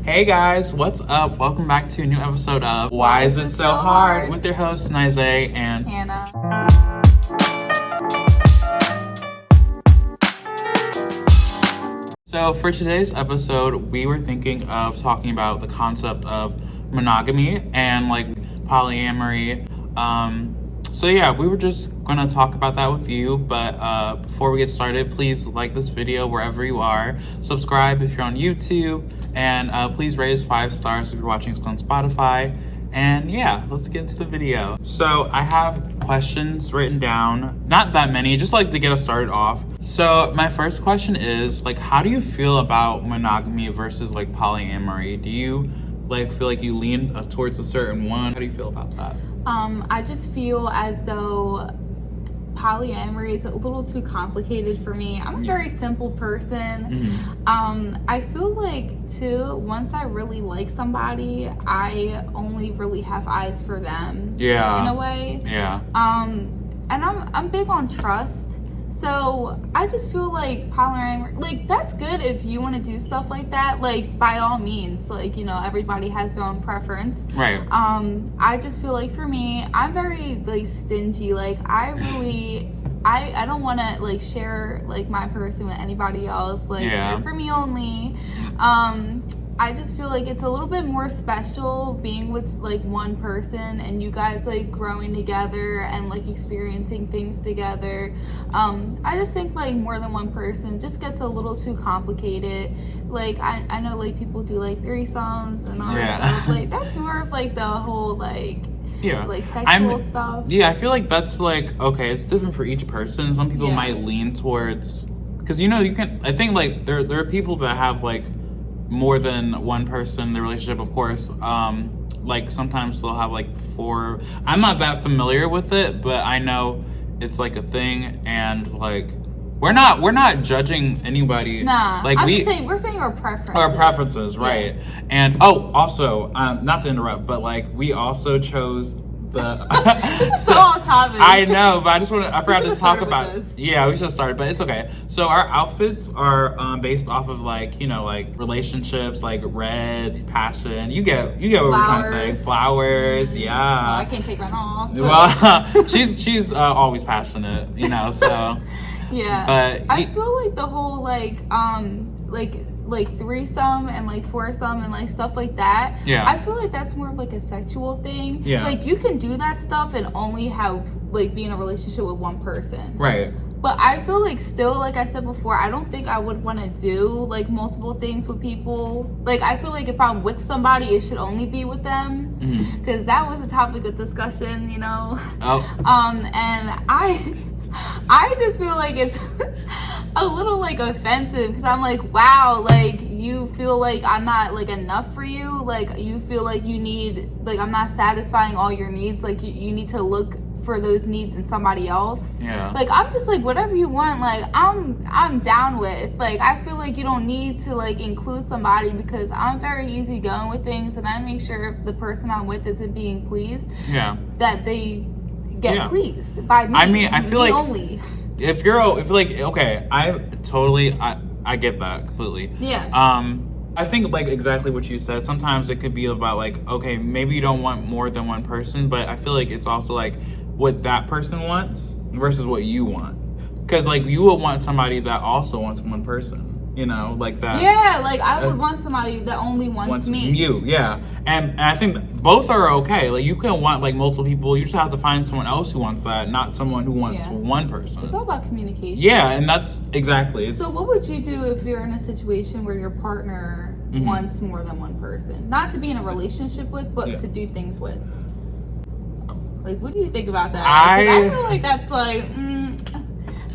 Hey guys, what's up? Welcome back to a new episode of Why Is It So Hard? With your hosts Nyzah and Hannah. So for today's episode, we were thinking of talking about the concept of monogamy and like polyamory. So yeah, we were just gonna talk about that with you, but before we get started, please like this video wherever you are, subscribe if you're on YouTube, and please rate us 5 stars if you're watching us on Spotify. And yeah, let's get into the video. So I have questions written down, not that many, just like to get us started off. So my first question is like, how do you feel about monogamy versus like polyamory? Do you like feel like you lean towards a certain one? How do you feel about that? I just feel as though polyamory is a little too complicated for me. I'm a very simple person. I feel like too, once I really like somebody, I only really have eyes for them. Yeah. In a way. Yeah. And I'm big on trust. So I just feel like polyamory, like that's good if you want to do stuff like that. Like by all means, like everybody has their own preference. Right. I just feel like for me, I'm very like stingy. Like I don't want to like share like my person with anybody else. Like they're for me only. I just feel like it's a little bit more special being with like one person and you guys like growing together and like experiencing things together. I just think like more than one person just gets a little too complicated. Like I know like people do like threesomes and all that stuff. Like that's more of like the whole like sexual stuff. Yeah, I feel like that's like, okay, it's different for each person. Some people might lean towards, because you can, I think like there are people that have like more than one person in the relationship, of course. Like sometimes they'll have like 4. I'm not that familiar with it, but I know it's like a thing, and like we're not judging anybody. Nah, like we're saying our preferences. Our preferences, right? Yeah. And also, not to interrupt, but like we also chose the this is so off topic. I know, but I forgot to talk about this. Yeah, we should have started, but it's okay. So our outfits are based off of like relationships, like red, passion. You get what we're trying to say. Flowers, yeah. Well, I can't take mine off. Well, she's always passionate, so yeah. But I feel like the whole like threesome and like foursome and like stuff like that. Yeah. I feel like that's more of like a sexual thing. Yeah. Like you can do that stuff and only have like be in a relationship with one person. Right. But I feel like still, like I said before, I don't think I would want to do like multiple things with people. Like I feel like if I'm with somebody, it should only be with them, because that was a topic of discussion, Oh. And I just feel like it's a little like offensive, because I'm like, wow, like you feel like I'm not like enough for you, like you feel like you need, like I'm not satisfying all your needs, like you need to look for those needs in somebody else. Yeah. Like I'm just like, whatever you want, like I'm down with. Like I feel like you don't need to like include somebody, because I'm very easygoing with things, and I make sure if the person I'm with isn't being pleased, that they get pleased by me. I mean, I feel like only. If you're like, okay, I get that completely. Yeah. I think like exactly what you said. Sometimes it could be about like, okay, maybe you don't want more than one person, but I feel like it's also like what that person wants versus what you want. Because like you will want somebody that also wants one person. Like that. Yeah, like I would want somebody that only wants me. You, yeah. And I think both are okay. Like you can want like multiple people. You just have to find someone else who wants that, not someone who wants one person. It's all about communication. Yeah, and that's exactly. So what would you do if you're in a situation where your partner wants more than one person? Not to be in a relationship with, but to do things with. Like, what do you think about that? I feel like that's like,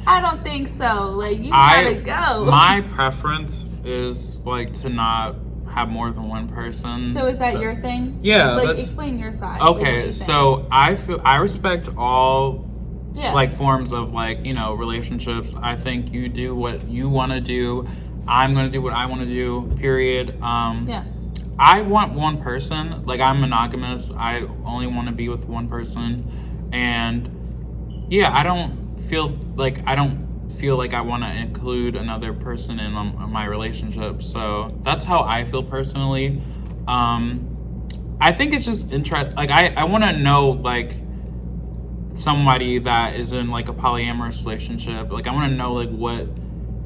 I don't think so. Like, you gotta go. My preference is like to not have more than one person. So is that your thing? Yeah. Like, explain your side. Okay, so I respect all like forms of like relationships. I think you do what you want to do. I'm gonna do what I want to do. Period. I want one person. Like I'm monogamous. I only want to be with one person, and I don't feel feel like I want to include another person in my relationship. So that's how I feel personally. I think it's just interesting. Like I want to know like somebody that is in like a polyamorous relationship. Like I want to know like what,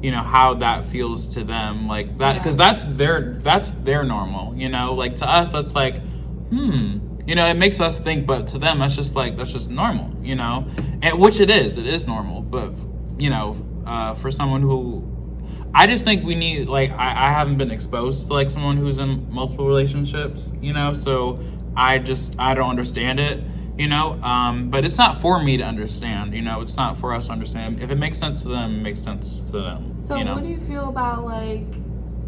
you know, how that feels to them, like that, because that's their normal, you know. Like to us that's like you know, it makes us think, but to them that's just normal, you know. And which it is normal, but you know, for someone who, I just think we need, like, I haven't been exposed to like someone who's in multiple relationships, you know, so I don't understand it, you know. But it's not for me to understand, you know. It's not for us to understand. If it makes sense to them, it makes sense to them. So you know? What do you feel about like,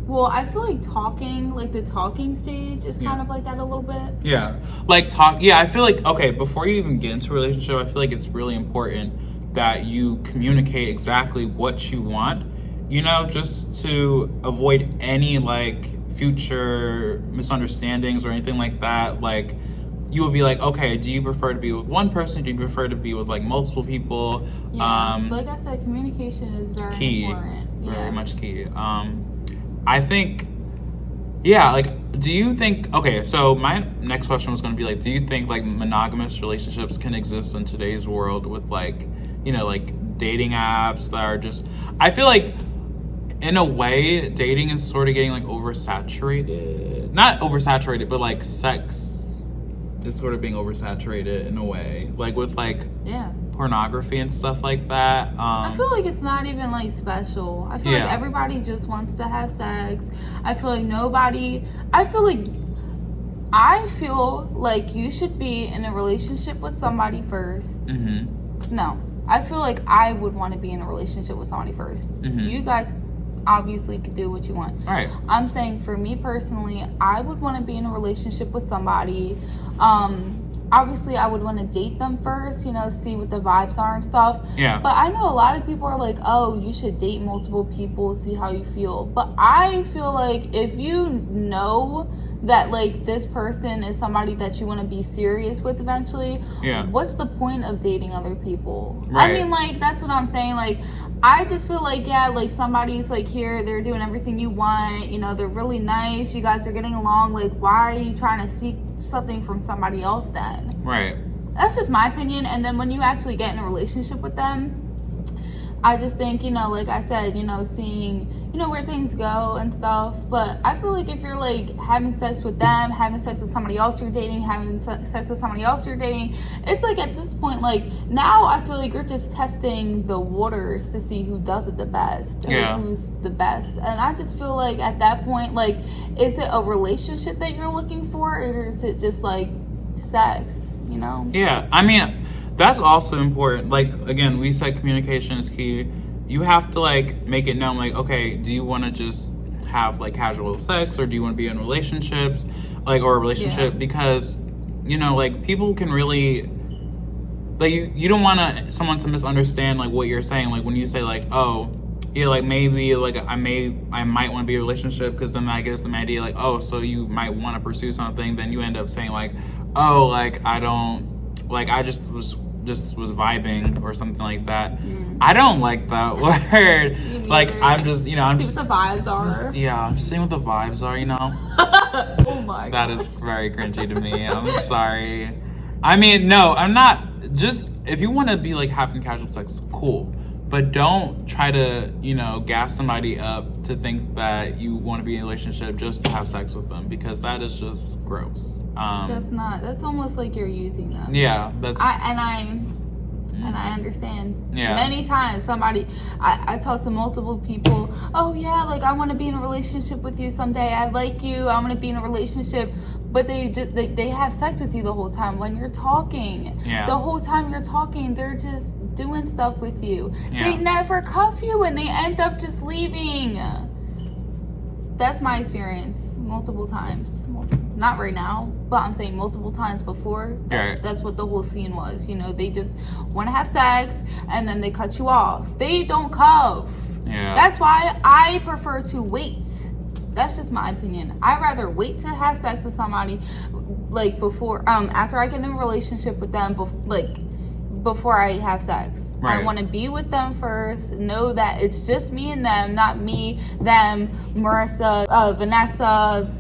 well, I feel like talking, like the talking stage is kind of like that a little bit. Yeah, like I feel like, okay, before you even get into a relationship, I feel like it's really important that you communicate exactly what you want, you know, just to avoid any like future misunderstandings or anything like that. Like you would be like, okay, do you prefer to be with one person? Do you prefer to be with like multiple people? Yeah, like I said, communication is very important. Very much key. I think, yeah, like, do you think, okay, so my next question was going to be like, do you think like monogamous relationships can exist in today's world with like, you know, like dating apps that are just, I feel like in a way dating is sort of getting like oversaturated. Not oversaturated, but like sex is sort of being oversaturated in a way, like with like pornography and stuff like that. I feel like it's not even like special. I feel like everybody just wants to have sex. I feel like you should be in a relationship with somebody first. No, I feel like I would want to be in a relationship with somebody first. You guys obviously could do what you want. Right. I'm saying for me personally, I would want to be in a relationship with somebody. Obviously, I would want to date them first, you know, see what the vibes are and stuff. Yeah. But I know a lot of people are like, oh, you should date multiple people, see how you feel. But I feel like if you know that, like, this person is somebody that you want to be serious with eventually, what's the point of dating other people? Right. I mean, like, that's what I'm saying. Like, I just feel like, like, somebody's, like, here, they're doing everything you want, you know, they're really nice, you guys are getting along, like, why are you trying to seek something from somebody else then? Right. That's just my opinion. And then when you actually get in a relationship with them, I just think, you know, like I said, you know, seeing, you know, where things go and stuff. But I feel like if you're like having sex with them, having sex with somebody else you're dating, having sex with somebody else you're dating, it's like at this point, like now I feel like you're just testing the waters to see who does it the best or who's the best. And I just feel like at that point, like, is it a relationship that you're looking for, or is it just like sex, you know? Yeah, I mean, that's also important. Like, again, we said communication is key. You have to like make it known, like, okay, do you want to just have like casual sex, or do you want to be in relationships, like, or a relationship? Because, you know, like, people can really, like, you don't want someone to misunderstand like what you're saying. Like when you say like, oh yeah, like maybe like I might want to be in a relationship, because then that gives them an idea like, oh, so you might want to pursue something. Then you end up saying like, oh, like I don't, like I just was vibing or something like that. I don't like that word. Like I'm just, you know, I'm just see what the vibes are. I'm just seeing what the vibes are, you know. Oh my god. That is very cringy to me. I'm sorry. I mean, no, I'm not. Just if you want to be like having casual sex, cool. But don't try to, you know, gas somebody up to think that you want to be in a relationship just to have sex with them, because that is just gross. That's almost like you're using them. Yeah, and I understand. Yeah. Many times I talk to multiple people, oh yeah, like I want to be in a relationship with you someday. I like you. I want to be in a relationship. But they have sex with you the whole time when you're talking. Yeah. The whole time you're talking, they're just doing stuff with you. Yeah. They never cuff you and they end up just leaving. That's my experience multiple times. Not right now, but I'm saying multiple times before. That's what the whole scene was. You know, they just want to have sex and then they cut you off. They don't cuff. Yeah. That's why I prefer to wait. That's just my opinion. I'd rather wait to have sex with somebody, like, before, after I get in a relationship with them, like, before I have sex. Right. I want to be with them first, know that it's just me and them, not me, them, Marissa, Vanessa,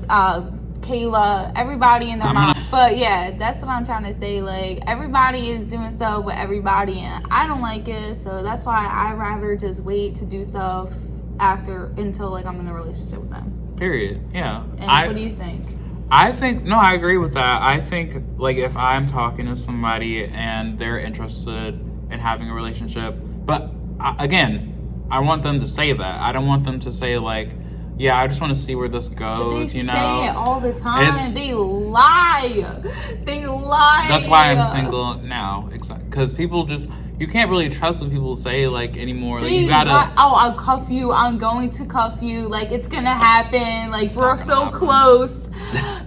Kayla, everybody in their mind. But yeah, that's what I'm trying to say. Like, everybody is doing stuff with everybody, and I don't like it. So that's why I rather just wait to do stuff until like I'm in a relationship with them. Period. Yeah. And what do you think? I think, no, I agree with that. I think, like, if I'm talking to somebody and they're interested in having a relationship, but again, I want them to say that. I don't want them to say, like, yeah, I just want to see where this goes, you know? They say it all the time. They lie. They lie. That's why I'm single now. Exactly. Because people just, you can't really trust what people say, like, anymore. Like, you gotta... I'll cuff you. I'm going to cuff you. Like, it's gonna happen. Like, we're so close.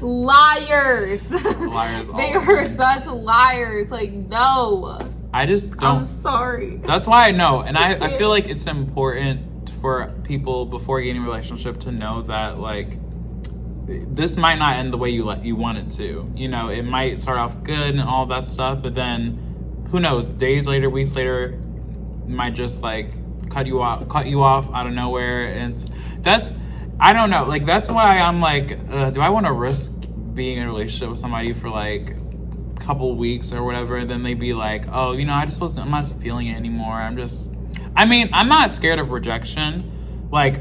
Liars. Liars. They are such liars. Like, no. I just don't... I'm sorry. That's why I know. And I feel like it's important for people before getting a relationship to know that, like, this might not end the way you want it to. You know, it might start off good and all that stuff, but then who knows? Days later, weeks later, might just like cut you off out of nowhere, and I don't know. Like, that's why I'm like, do I want to risk being in a relationship with somebody for like a couple weeks or whatever, and then they be like, oh, you know, I'm not feeling it anymore. I'm not scared of rejection. Like,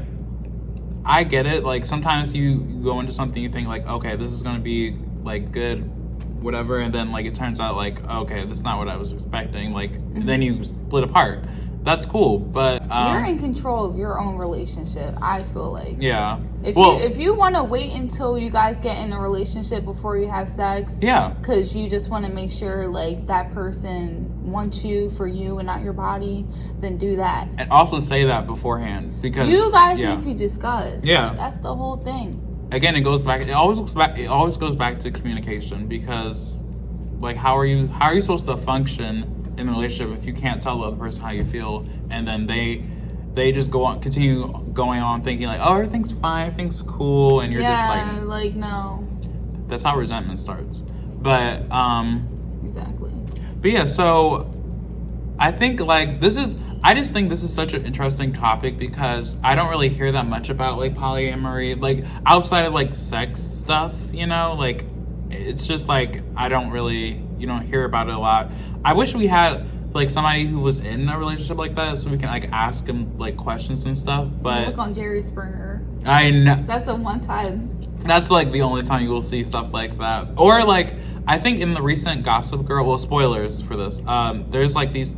I get it. Like, sometimes you go into something, you think like, okay, this is gonna be like good, whatever, and then like it turns out like, okay, that's not what I was expecting. Like, and then you split apart. That's cool, but you're in control of your own relationship, I feel like. Yeah. If you want to wait until you guys get in a relationship before you have sex, yeah, because you just want to make sure like that person wants you for you and not your body, then do that. And also say that beforehand, because you guys need to discuss. Yeah, that's the whole thing. Again, it always goes back to communication, because like how are you supposed to function in a relationship if you can't tell the other person how you feel, and then they just continue going on thinking like, oh, everything's fine, everything's cool, and you're just like no. That's how resentment starts. But exactly. But yeah, so I think like I just think this is such an interesting topic, because I don't really hear that much about like polyamory, like outside of like sex stuff, you know, like it's just like you don't hear about it a lot. I wish we had like somebody who was in a relationship like that, so we can like ask him like questions and stuff. But look on Jerry Springer. I know that's the one time. That's like the only time you will see stuff like that. Or like I think in the recent Gossip Girl, well, spoilers for this. There's like these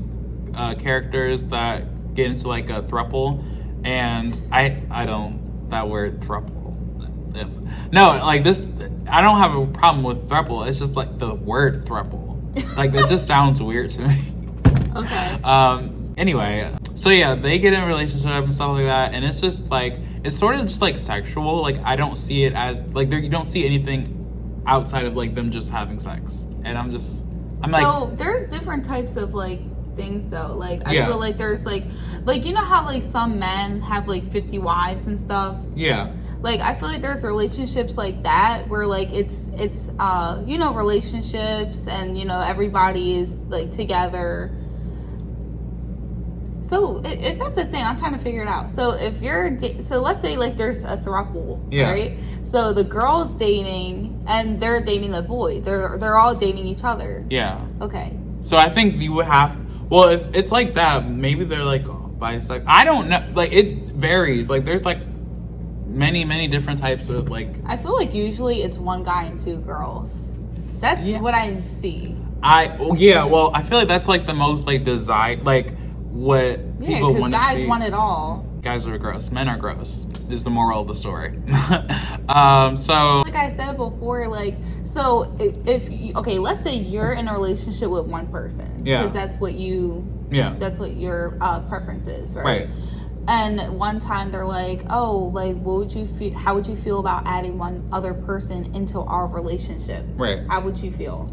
characters that get into like a throuple, and I don't, that word throuple. No, like this, I don't have a problem with throuple. It's just like the word throuple. Like, it just sounds weird to me. Okay. Anyway, so yeah, they get in a relationship and stuff like that, and it's just like, it's sort of just like sexual. Like, I don't see it as like you don't see anything outside of like them just having sex, and I'm like. So there's different types of like things though. Like I feel like there's like you know how like some men have like 50 wives and stuff. Yeah. Like, I feel like there's relationships like that where, like, it's you know, relationships and, you know, everybody is, like, together. So, if that's the thing, I'm trying to figure it out. So, if you're, so let's say, like, there's a throuple, right? So, the girl's dating and they're dating the boy. They're all dating each other. Yeah. Okay. So, I think you would have, well, if it's like that, maybe they're, like, bisexual. I don't know. Like, it varies. Like, there's, like, many different types of like. I feel like usually it's one guy and two girls. That's what I see. Well, I feel like that's like the most like desired, like what people want to see. Guys want it all. Guys are gross. Men are gross is the moral of the story. So like I said before, like, so if okay, let's say you're in a relationship with one person, because that's what that's what your preference is, right? And one time they're like, oh, like, what would you feel? How would you feel about adding one other person into our relationship? Right. How would you feel?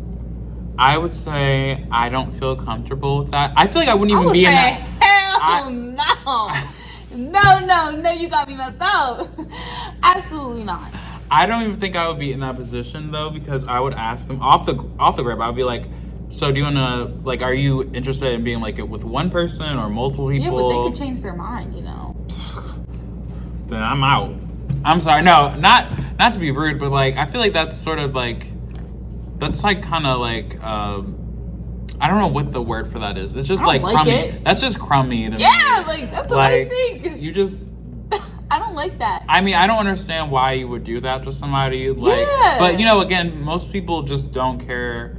I would say I don't feel comfortable with that. I feel like I wouldn't even be in that. Hell no, you got me messed up. Absolutely not. I don't even think I would be in that position though, because I would ask them off the grip. I would be like, So do you wanna, like, are you interested in being like with one person or multiple people? Yeah, but they could change their mind, you know. Then I'm out. I'm sorry. No, not to be rude, but like I feel like that's sort of like that's like kind of like I don't know what the word for that is. It's just like crummy. That's just crummy to me. Yeah, like that's what I think. You just I don't like that. I mean, I don't understand why you would do that to somebody. Like, yeah. But you know, again, most people just don't care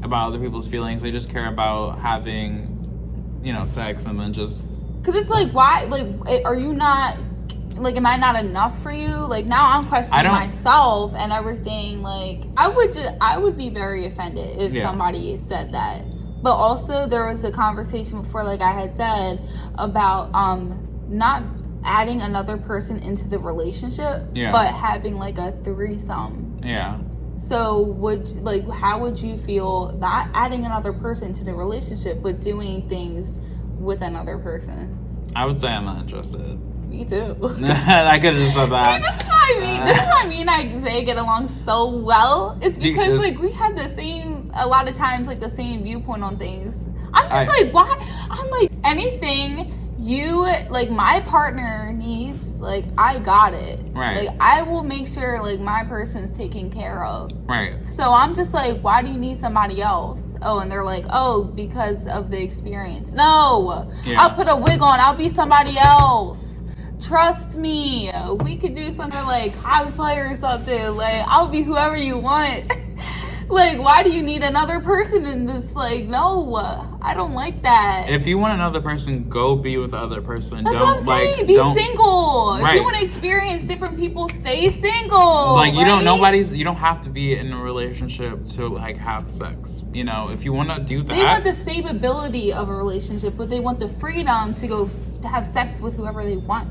about other people's feelings. They just care about having, you know, sex and then just. Because it's like, why? Like, are you not? Like, am I not enough for you? Like, now I'm questioning myself and everything. Like, I would be very offended if somebody said that. But also, there was a conversation before, like I had said, about not adding another person into the relationship, but having like a threesome. Yeah. So how would you feel not adding another person to the relationship, but doing things with another person? I would say I'm not interested. Me too. I could have just said that. See, this is why me and Isaiah get along so well. It's because like we had a lot of times like the same viewpoint on things. I'm just like, why? I'm like, anything my partner needs, like, I got it. Right. Like, I will make sure, like, my person's taken care of. Right. So I'm just like, why do you need somebody else? Oh, and they're like, oh, because of the experience. No. Yeah. I'll put a wig on. I'll be somebody else. Trust me. We could do something like cosplay or something. Like, I'll be whoever you want. Like, why do you need another person in this? Like, no, I don't like that. If you want another person, go be with the other person. That's what I'm saying. Be single. Right. If you want to experience different people, stay single. Like, you don't have to be in a relationship to, like, have sex. You know, if you want to do that. They want the stability of a relationship, but they want the freedom to go have sex with whoever they want.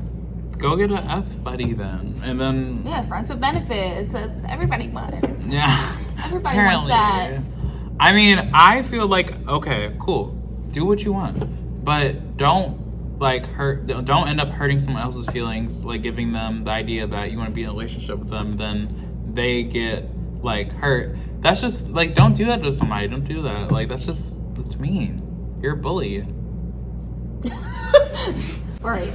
Go get an F buddy then. And then. Yeah, friends with benefits. That's everybody wants. Yeah. Everybody wants that. I mean, I feel like, okay, cool. Do what you want. But don't end up hurting someone else's feelings, like giving them the idea that you want to be in a relationship with them, then they get like hurt. That's just like, don't do that to somebody. Don't do that. Like, that's mean. You're a bully. Right.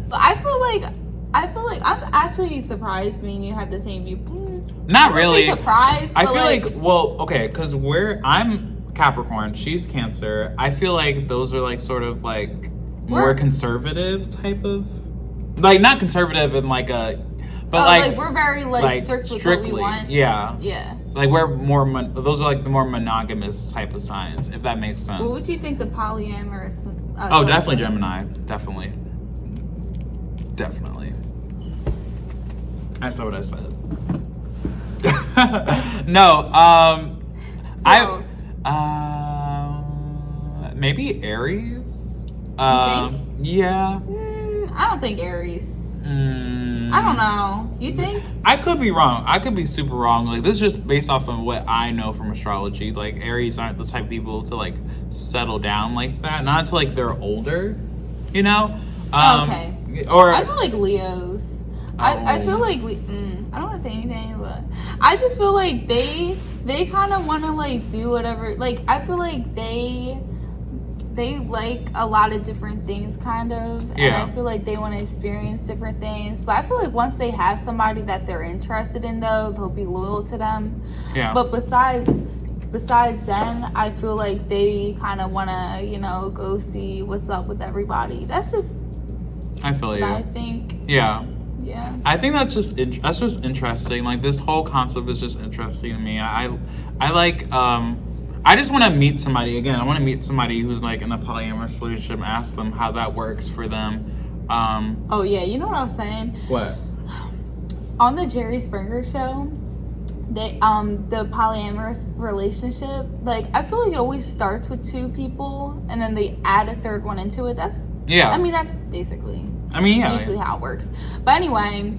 But I feel like I'm actually surprised me and you had the same view. Not really. Surprised. I feel like okay, because I'm Capricorn, she's Cancer. I feel like those are like sort of like more conservative type of, like, not conservative in like a, but like we're very like strict with what we want. Yeah. Yeah. Like we're more those are like the more monogamous type of signs, if that makes sense. What would you think the polyamorous? Definitely Gemini. Definitely. I saw what I said. No, maybe Aries. You think? Yeah. I don't think Aries. I don't know. You think? I could be wrong. I could be super wrong. Like, this is just based off of what I know from astrology. Like, Aries aren't the type of people to like settle down like that. Not until like they're older, you know. Okay. Or I feel like Leos. I feel like I don't want to say anything, but I just feel like they kind of want to like do whatever. Like, I feel like they like a lot of different things, kind of, and I feel like they want to experience different things. But I feel like once they have somebody that they're interested in, though, they'll be loyal to them. Yeah. But besides then, I feel like they kind of want to, you know, go see what's up with everybody. That's just. I feel you. I think. Yeah. Yeah. I think that's just interesting. Like, this whole concept is just interesting to me. I like I just want to meet somebody. Again, I want to meet somebody who's like in a polyamorous relationship and ask them how that works for them. Oh yeah, you know what I was saying? What? On the Jerry Springer show, they the polyamorous relationship, like, I feel like it always starts with two people and then they add a third one into it. That's basically usually how it works. But anyway,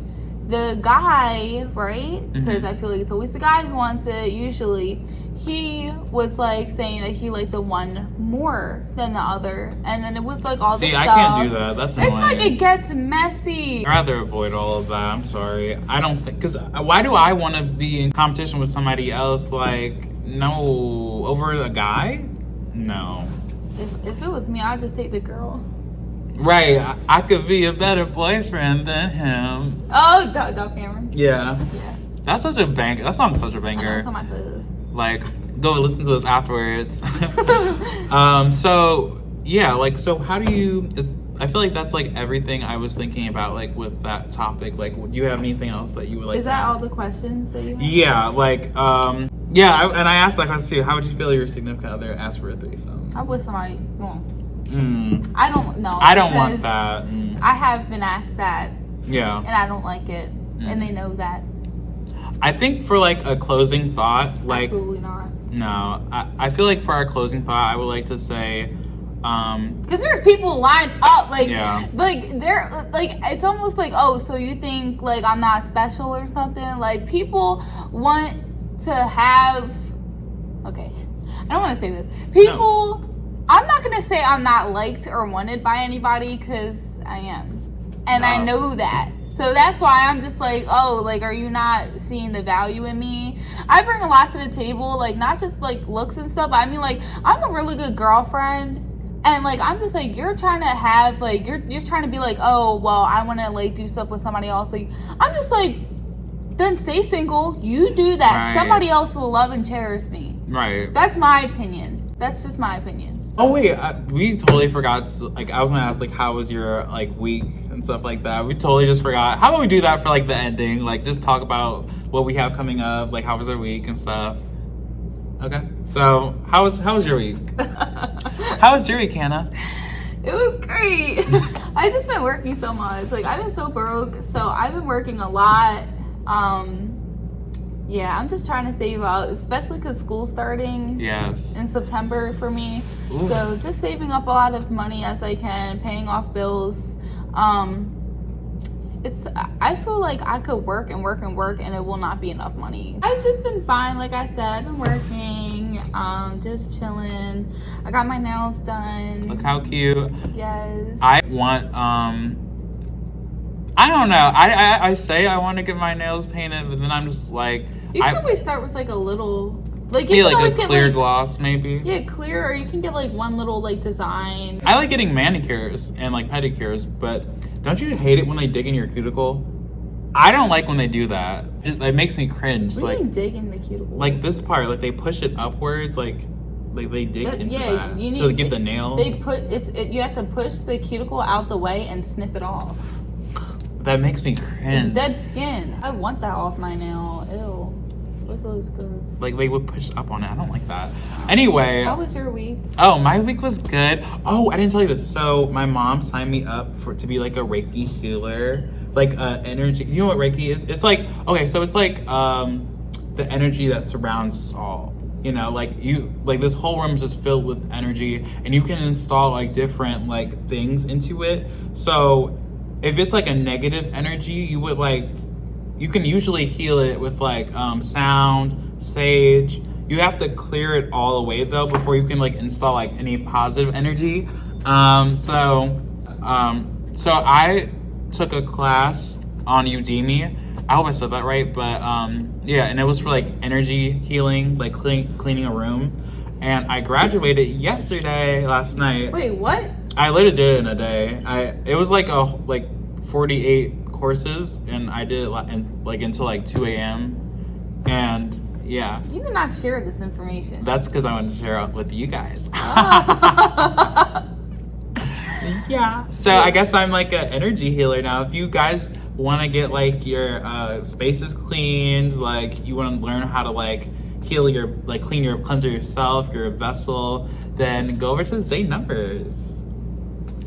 the guy, right? Because I feel like it's always the guy who wants it usually. He was like saying that he liked the one more than the other, and then it was like all the See, stuff. I can't do that. That's annoying. It's like it gets messy. I'd rather avoid all of that. I'm sorry. I don't think, because why do I want to be in competition with somebody else? Like, no, over a guy? No. If it was me, I'd just take the girl. Right. I could be a better boyfriend than him. Oh, Duff Cameron. Yeah. Yeah. That's such a banger. That song's such a banger. I know, it's on my playlist. Like, go listen to this afterwards. So yeah, like, so how do you? I feel like that's like everything I was thinking about, like with that topic. Like, do you have anything else that you would like? Is that all the questions that you have? Yeah, like, yeah, and I asked that question too. How would you feel your significant other asked for a threesome? I wish somebody. I don't know. I don't want that. I have been asked that. Yeah. And I don't like it, and they know that. I think for like a closing thought, like, absolutely not. No, I feel like for our closing thought, I would like to say, because there's people lined up, like, yeah. like they're like, it's almost like, oh, so you think like I'm not special or something? Like, people want to have. Okay, I don't want to say this. People, no. I'm not gonna say I'm not liked or wanted by anybody, because I am, and no. I know that. So that's why I'm just like, oh, like, are you not seeing the value in me? I bring a lot to the table, like, not just, like, looks and stuff. I mean, like, I'm a really good girlfriend. And, like, I'm just, like, you're trying to have, like, you're trying to be like, oh, well, I want to, like, do stuff with somebody else. Like, I'm just, like, then stay single. You do that. Right. Somebody else will love and cherish me. Right. That's my opinion. That's just my opinion. Oh, wait, we totally forgot, like, I was going to ask, like, how was your, like, week and stuff like that. We totally just forgot. How about we do that for, like, the ending? Like, just talk about what we have coming up, like, how was our week and stuff. Okay. So, how was your week? How was your week, Hannah? It was great. I just been working so much. Like, I've been so broke, so I've been working a lot. Yeah, I'm just trying to save up, especially because school's starting in September for me. Ooh. So just saving up a lot of money as I can, paying off bills. I feel like I could work and work and work, and it will not be enough money. I've just been fine. Like I said, I've been working, just chilling. I got my nails done. Look how cute. Yes. I want, I don't know. I say I want to get my nails painted, but then I'm just like... You can always start with like a little... Like, you can like a clear gloss, maybe. Yeah, clear, or you can get like one little like design. I like getting manicures and like pedicures, but don't you hate it when they dig in your cuticle? I don't like when they do that. It makes me cringe. What do you mean dig in the cuticle? Like this part, like they push it upwards, like they dig into that to get the nail. They you have to push the cuticle out the way and snip it off. That makes me cringe. It's dead skin. I want that off my nail. Ew. Look, those gross. Like they would push up on it. I don't like that. Anyway. How was your week? Oh, my week was good. Oh, I didn't tell you this. So my mom signed me up to be like a Reiki healer. Like energy. You know what Reiki is? It's like, okay, so it's like the energy that surrounds us all. You know, like this whole room is just filled with energy, and you can install like different like things into it. So if it's like a negative energy, you can usually heal it with like sound, sage. You have to clear it all away though before you can like install like any positive energy. So I took a class on Udemy. I hope I said that right, but yeah, and it was for like energy healing, like cleaning a room. And I graduated last night. Wait, what? I literally did it in a day. It was like 48 courses, and I did it until like 2 a.m. And yeah. You did not share this information. That's because I wanted to share it with you guys. Oh. Yeah. So I guess I'm like an energy healer now. If you guys want to get like your spaces cleaned, like you want to learn how to like heal your cleanse yourself, your vessel, then go over to the same numbers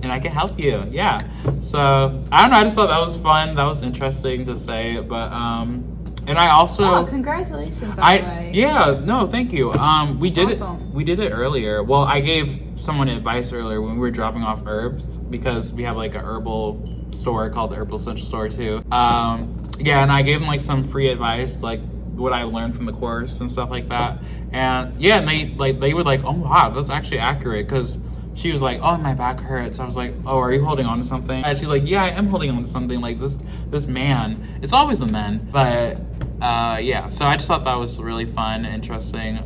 and I can help you. Yeah. So I don't know, I just thought that was fun. That was interesting to say. But and I also congratulations, by the way. Yeah, no, thank you. We did awesome. We did it earlier. Well, I gave someone advice earlier when we were dropping off herbs, because we have like a herbal store called the Herbal Essential Store too. Yeah, and I gave them like some free advice, like what I learned from the course and stuff like that. And yeah, and they were like, oh wow, that's actually accurate, because she was like, oh, my back hurts. I was like, oh, are you holding on to something? And she's like, yeah, I am holding on to something. Like this man, it's always the men. But yeah, so I just thought that was really fun, interesting.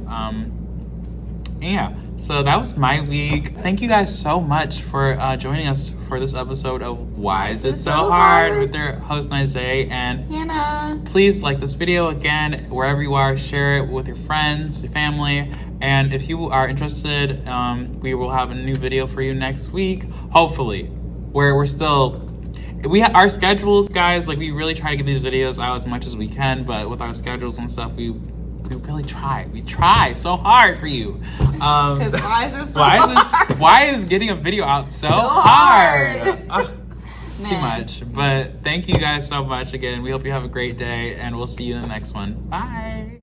Yeah, so that was my week. Thank you guys so much for joining us for this episode of Why Is It So Hard with their host Nyzah and Hannah. Please like this video again, wherever you are, share it with your friends, your family, and if you are interested, we will have a new video for you next week, hopefully, where we're still, our schedules, guys, like we really try to get these videos out as much as we can, but with our schedules and stuff, we really try. We try so hard for you. Because why is it so hard? Why is getting a video out so hard? Too much. But thank you guys so much again. We hope you have a great day, and we'll see you in the next one. Bye.